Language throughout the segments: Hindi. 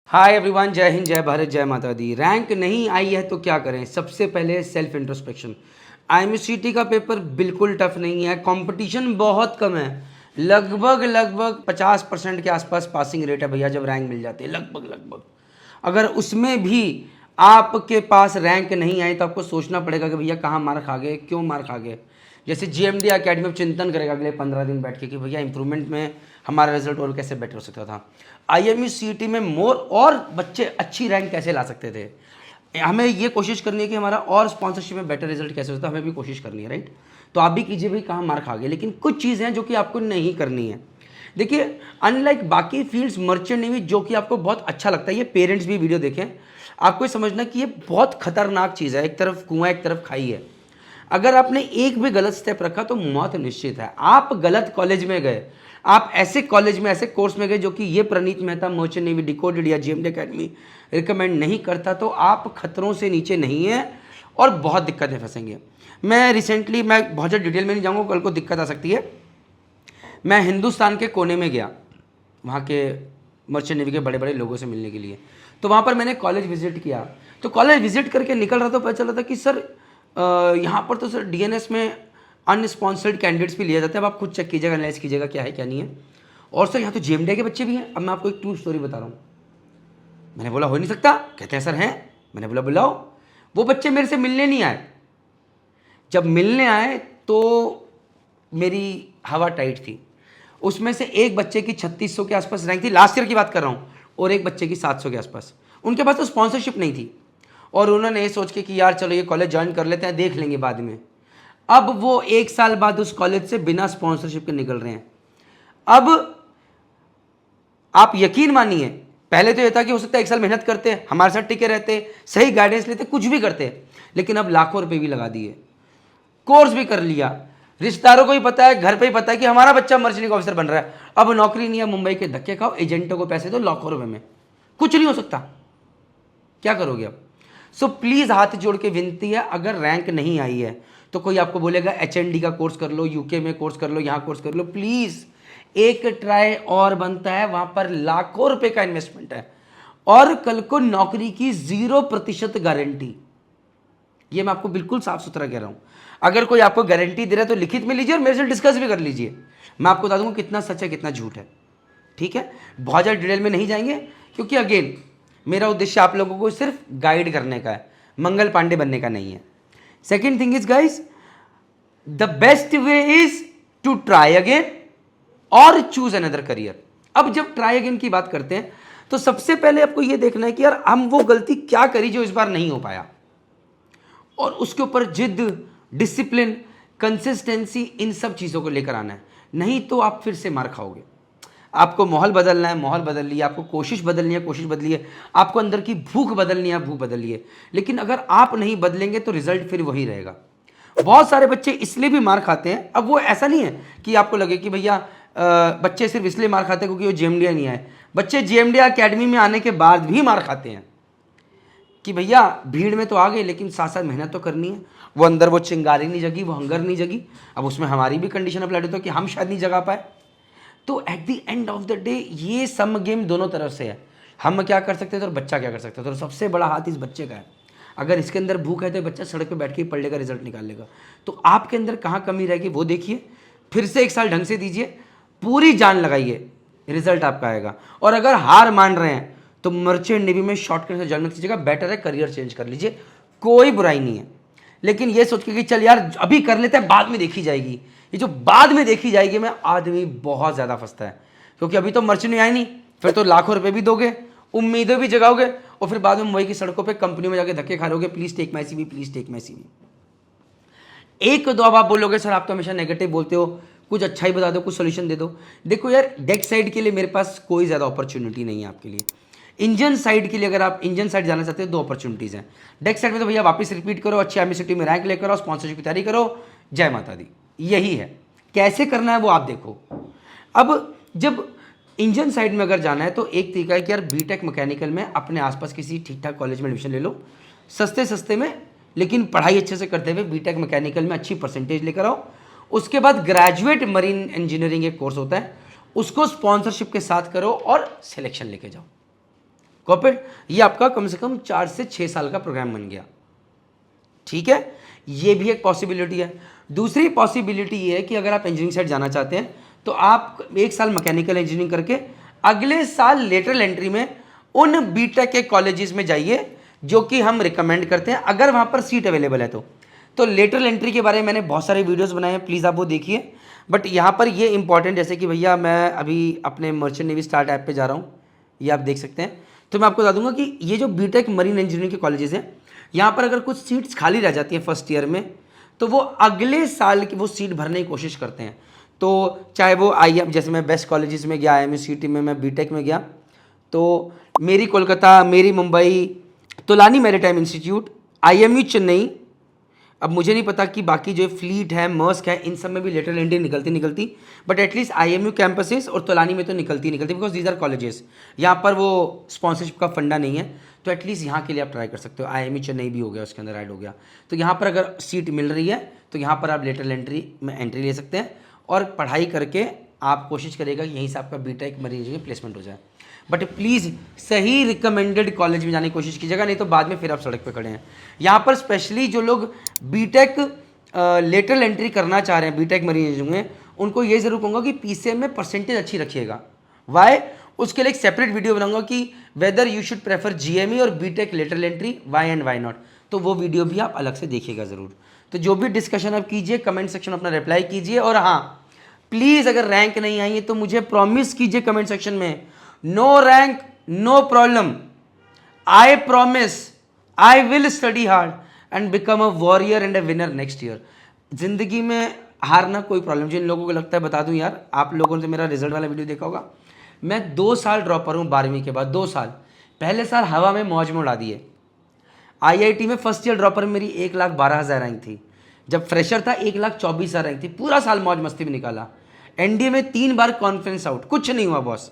हाय एवरीवन, जय हिंद, जय भारत, जय माता दी। रैंक नहीं आई है तो क्या करें? सबसे पहले सेल्फ इंट्रोस्पेक्शन। आईएमसीटी का पेपर बिल्कुल टफ नहीं है, कंपटीशन बहुत कम है। लगभग 50% के आसपास पासिंग रेट है भैया, जब रैंक मिल जाती है लगभग। अगर उसमें भी आपके पास रैंक नहीं आई तो आपको सोचना पड़ेगा कि भैया कहाँ मार खा गए, क्यों मार खा गए। जैसे जीएमडी अकेडमी में चिंतन करेगा अगले 15 दिन बैठ के कि भैया इंप्रूवमेंट में हमारा रिजल्ट और कैसे बेटर हो सकता था। आईएमसीटी में मोर और बच्चे अच्छी रैंक कैसे ला सकते थे। हमें ये कोशिश करनी है कि हमारा और स्पॉन्सरशिप में बेटर रिजल्ट कैसे होता है, हमें भी कोशिश करनी है, राइट। तो आप भी कीजिए भाई, कहाँ मार खा गए। लेकिन कुछ चीज़ें हैं जो कि आपको नहीं करनी है। देखिए, अनलाइक बाकी फील्ड्स, मर्चेंट नेवी जो कि आपको बहुत अच्छा लगता है, ये पेरेंट्स भी वीडियो देखें, आपको ये समझना कि ये बहुत खतरनाक चीज़ है। एक तरफ कुआं, एक तरफ खाई है। अगर आपने एक भी गलत स्टेप रखा तो मौत निश्चित है। आप गलत कॉलेज में गए, आप ऐसे कॉलेज में, ऐसे कोर्स में गए जो कि ये प्रणीत मेहता, मर्चेंट नेवी, डिकोडेड या जीएमडी अकेडमी रिकमेंड नहीं करता, तो आप खतरों से नीचे नहीं हैं और बहुत दिक्कतें फंसेंगे। मैं रिसेंटली, मैं बहुत ज़्यादा डिटेल में नहीं जाऊँगा, कल को दिक्कत आ सकती है। मैं हिंदुस्तान के कोने में गया, वहाँ के मर्चेंट नेवी के बड़े बड़े लोगों से मिलने के लिए। तो वहाँ पर मैंने कॉलेज विजिट किया। तो कॉलेज विजिट करके निकल रहा था, पता चला था कि सर यहाँ पर तो सर डीएनएस में अनस्पॉन्सर्ड कैंडिडेट्स भी लिए जाते हैं। अब आप खुद चेक कीजिएगा, एनालाइज कीजिएगा क्या है क्या नहीं है। और सर यहाँ तो जेएमडी के बच्चे भी हैं। अब मैं आपको एक ट्रू स्टोरी बता रहा हूँ। मैंने बोला हो नहीं सकता, कहते हैं सर हैं। मैंने बोला बुलाओ। वो बच्चे मेरे से मिलने नहीं आए। जब मिलने आए तो मेरी हवा टाइट थी। उसमें से एक बच्चे की 3600 के आसपास रैंक थी, लास्ट ईयर की बात कर रहा हूँ, और एक बच्चे की 700 के आसपास। उनके पास तो स्पॉन्सरशिप नहीं थी और उन्होंने ये सोच के कि यार चलो ये कॉलेज ज्वाइन कर लेते हैं, देख लेंगे बाद में। अब वो 1 साल बाद उस कॉलेज से बिना स्पॉन्सरशिप के निकल रहे हैं। अब आप यकीन मानिए, पहले तो ये था कि हो सकता है 1 साल मेहनत करते, हमारे साथ टिके रहते, सही गाइडेंस लेते, कुछ भी करते, लेकिन अब लाखों रुपए भी लगा दिए, कोर्स भी कर लिया, रिश्तेदारों को ही पता है, घर पे ही पता है कि हमारा बच्चा मर्चेंट ऑफिसर बन रहा है। अब नौकरी नहीं है, मुंबई के धक्के खाओ, एजेंटों को पैसे दो लाखों रुपए में, कुछ नहीं हो सकता। क्या करोगे अब? सो प्लीज हाथ जोड़ के विनती है, अगर रैंक नहीं आई है तो कोई आपको बोलेगा एचएनडी का कोर्स कर लो, यूके में कोर्स कर लो, यहां कोर्स कर लो, प्लीज एक ट्राई और बनता है। वहां पर लाखों रुपए का इन्वेस्टमेंट है और कल को नौकरी की 0% गारंटी। ये मैं आपको बिल्कुल साफ सुथरा कह रहा हूं। अगर कोई आपको गारंटी दे रहा है तो लिखित में लीजिए और मेरे से डिस्कस भी कर लीजिए। मैं आपको बता दूंगा कितना सच है कितना झूठ है, ठीक है। बहुत ज़्यादा डिटेल में नहीं जाएंगे, क्योंकि अगेन मेरा उद्देश्य आप लोगों को सिर्फ गाइड करने का है, मंगल पांडे बनने का नहीं है। Second thing is guys, the best way is to try again और चूज अनदर करियर। अब जब ट्राई अगेन की बात करते हैं तो सबसे पहले आपको यह देखना है कि यार हम वो गलती क्या करी जो इस बार नहीं हो पाया, और उसके ऊपर जिद, डिसिप्लिन, कंसिस्टेंसी, इन सब चीज़ों को लेकर आना है। नहीं तो आप फिर से मार खाओगे। आपको माहौल बदलना है, माहौल बदल लिया, आपको कोशिश बदलनी है, कोशिश बदलिए, आपको अंदर की भूख बदलनी है, भूख बदलिए। लेकिन अगर आप नहीं बदलेंगे तो रिजल्ट फिर वही रहेगा। बहुत सारे बच्चे इसलिए भी मार खाते हैं। अब वो ऐसा नहीं है कि आपको लगे कि भैया बच्चे सिर्फ इसलिए मार खाते हैं क्योंकि वो जेएमडी नहीं आए। बच्चे जेएमडी अकेडमी में आने के बाद भी मार खाते हैं कि भैया भीड़ में तो आ गए, लेकिन साथ साथ मेहनत तो करनी है। वो अंदर वो चिंगारी नहीं जगी, वो हंगर नहीं जगी। अब उसमें हमारी भी कंडीशन अप्लाई होती है कि हम शायद नहीं जगा पाए। तो at the end of the day ये सम गेम दोनों तरफ से है। हम क्या कर सकते थे और बच्चा क्या कर सकता है, तो सबसे बड़ा हाथ इस बच्चे का है। अगर इसके अंदर भूख है तो बच्चा सड़क पे बैठ के पढ़ लेगा, रिजल्ट निकाल लेगा। तो आपके अंदर कहाँ कमी रहेगी वो देखिए, फिर से 1 साल ढंग से दीजिए, पूरी जान लगाइए, रिजल्ट आपका आएगा। और अगर हार मान रहे हैं तो मर्चेंट नेवी में शॉर्टकट से ज्वाइन कीजिएगा, बेटर है करियर चेंज कर लीजिए, कोई बुराई नहीं है। लेकिन ये सोच के कि चल यार अभी कर लेते हैं, बाद में देखी जाएगी, ये जो बाद में देखी जाएगी में आदमी बहुत ज़्यादा फंसता है। क्योंकि अभी तो मर्चेंट में आई नहीं, फिर तो लाखों रुपए भी दोगे, उम्मीदें भी जगाओगे, और फिर बाद में मुंबई की सड़कों पे कंपनी में जाके धक्के खा लोगे, please take my CV, please take my CV. एक दो अब आप बोलोगे सर आप तो हमेशा नेगेटिव बोलते हो, कुछ अच्छा ही बता दो, कुछ सोल्यूशन दे दो। देखो यार, डेक साइड के लिए मेरे पास कोई ज़्यादा अपॉर्चुनिटी नहीं है आपके लिए। इंजन साइड के लिए अगर आप इंजन साइड जाना चाहते हो, 2 अपॉर्चुनिटीज़ हैं। डेक साइड में तो भैया वापस रिपीट करो, अच्छी एमएससीटी में रैंक लेकर आओ, स्पॉन्सरशिप की तैयारी करो, जय माता दी, यही है। कैसे करना है वो आप देखो। अब जब इंजन साइड में अगर जाना है तो एक तरीका है कि यार बीटेक मैकेनिकल में अपने आसपास किसी ठीक ठाक कॉलेज में एडमिशन ले लो, सस्ते सस्ते में, लेकिन पढ़ाई अच्छे से करते हुए बीटेक मैकेनिकल में अच्छी परसेंटेज लेकर आओ। उसके बाद ग्रेजुएट मरीन इंजीनियरिंग एक कोर्स होता है, उसको स्पॉन्सरशिप के साथ करो और सिलेक्शन लेके जाओ। कॉर्पोरेट, ये आपका कम से कम 4 से 6 साल का प्रोग्राम बन गया। ठीक है, ये भी एक पॉसिबिलिटी है। दूसरी पॉसिबिलिटी ये है कि अगर आप इंजीनियरिंग साइड जाना चाहते हैं तो आप 1 साल मैकेनिकल इंजीनियरिंग करके अगले साल लेटरल एंट्री में उन बीटेक के कॉलेजेस में जाइए जो कि हम रिकमेंड करते हैं, अगर वहाँ पर सीट अवेलेबल है तो लेटरल एंट्री के बारे में मैंने बहुत सारे वीडियोस बनाए हैं, प्लीज़ आप वो देखिए। बट यहाँ पर ये इंपॉर्टेंट, जैसे कि भैया मैं अभी अपने मर्चेंट नेवी स्टार्ट ऐप पे जा रहा हूँ, ये आप देख सकते हैं। तो मैं आपको बता दूंगा कि ये जो बीटेक मरीन इंजीनियरिंग के कॉलेजेस हैं, यहाँ पर अगर कुछ सीट्स खाली रह जाती हैं फर्स्ट ईयर में, तो वो अगले साल की वो सीट भरने की कोशिश करते हैं। तो चाहे वो जैसे मैं बेस्ट कॉलेजेस में गया, IMUCT में मैं बीटेक में गया, तो मेरी कोलकाता, मेरी Mumbai, Tolani maritime institute, IMU Chennai, अब मुझे नहीं पता कि बाकी जो फ्लीट है, मर्स्क है, इन सब में भी लेटरल एंट्री निकलती, बट एटलीस्ट IMU कैंपसेस और तोलानी में तो निकलती बिकॉज दीज आर कॉलेजेस, यहाँ पर वो स्पॉन्सरशिप का फंडा नहीं है, तो एटलीस्ट यहाँ के लिए आप ट्राई कर सकते हो। IMU चेन्नई भी हो गया, उसके अंदर ऐड हो गया, तो यहाँ पर अगर सीट मिल रही है तो यहाँ पर आप लेटरल एंट्री में एंट्री ले सकते हैं और पढ़ाई करके आप कोशिश करेगा कि यहीं से आपका बीटेक मरीन इंजीनियरिंग प्लेसमेंट हो जाए। बट प्लीज़ सही रिकमेंडेड कॉलेज में जाने की कोशिश कीजिएगा, नहीं तो बाद में फिर आप सड़क पे खड़े हैं। यहाँ पर स्पेशली जो लोग बीटेक लेटरल एंट्री करना चाह रहे हैं बीटेक मरीन इंजीनियरिंग में, उनको ये ज़रूर कहूँगा कि PCM में परसेंटेज अच्छी रखिएगा। वाई, उसके लिए एक सेपरेट वीडियो बनाऊंगा कि whether you should prefer GME और BTech lateral entry, why and why not, तो वो वीडियो भी आप अलग से देखिएगा ज़रूर। तो जो भी डिस्कशन आप कीजिए, कमेंट सेक्शन में अपना रिप्लाई कीजिए, और हाँ प्लीज़ अगर रैंक नहीं आई है तो मुझे प्रॉमिस कीजिए कमेंट सेक्शन में, no rank no problem, I promise I will study hard and become a warrior and a winner next year. जिंदगी में हारना कोई प्रॉब्लम, जिन लोगों को लगता है, बता दूं यार, आप लोगों ने मेरा रिजल्ट वाला वीडियो देखा होगा, मैं 2 साल ड्रॉपर हूँ 12वीं के बाद, 2 साल। पहले साल हवा में मौज में उड़ा दिए। IIT में फर्स्ट ईयर ड्रॉपर में मेरी 1,12,000 रैंक थी, जब फ्रेशर था 1,24,000 रैंक थी, पूरा साल मौज मस्ती में निकाला। NDA में 3 बार कॉन्फ्रेंस आउट, कुछ नहीं हुआ बॉस।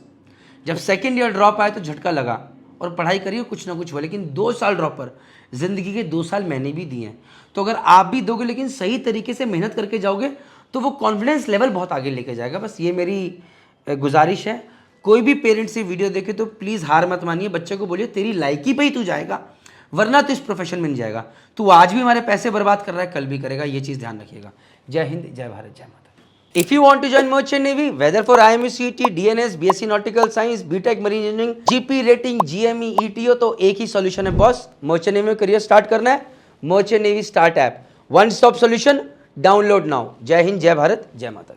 जब सेकेंड ईयर ड्रॉप आया तो झटका लगा, और पढ़ाई करिए कुछ ना कुछ हुआ, लेकिन 2 साल ड्रॉपर, ज़िंदगी के 2 साल मैंने भी दिए हैं। तो अगर आप भी दोगे लेकिन सही तरीके से मेहनत करके जाओगे तो वो कॉन्फिडेंस लेवल बहुत आगे लेके जाएगा। बस ये मेरी गुजारिश है। कोई भी पेरेंट्स ये वीडियो देखे तो प्लीज़ हार मत मानिए, बच्चे को बोलिए तेरी लायकी पे ही तू जाएगा, वरना तो इस प्रोफेशन में नहीं जाएगा। तू आज भी हमारे पैसे बर्बाद कर रहा है, कल भी करेगा, ये चीज़ ध्यान रखिएगा। जय हिंद, जय भारत, जय माता। If you want to join Merchant Navy, whether for IMUCT, DNS, BSc Nautical Science, BTech Marine Engineering, GP Rating, GME, ETO, तो एक ही सॉल्यूशन है बॉस, मर्चेंट नेवी में करियर स्टार्ट करना है, merchant navy start app, one stop solution, download now. जय हिंद, जय भारत, जय माता।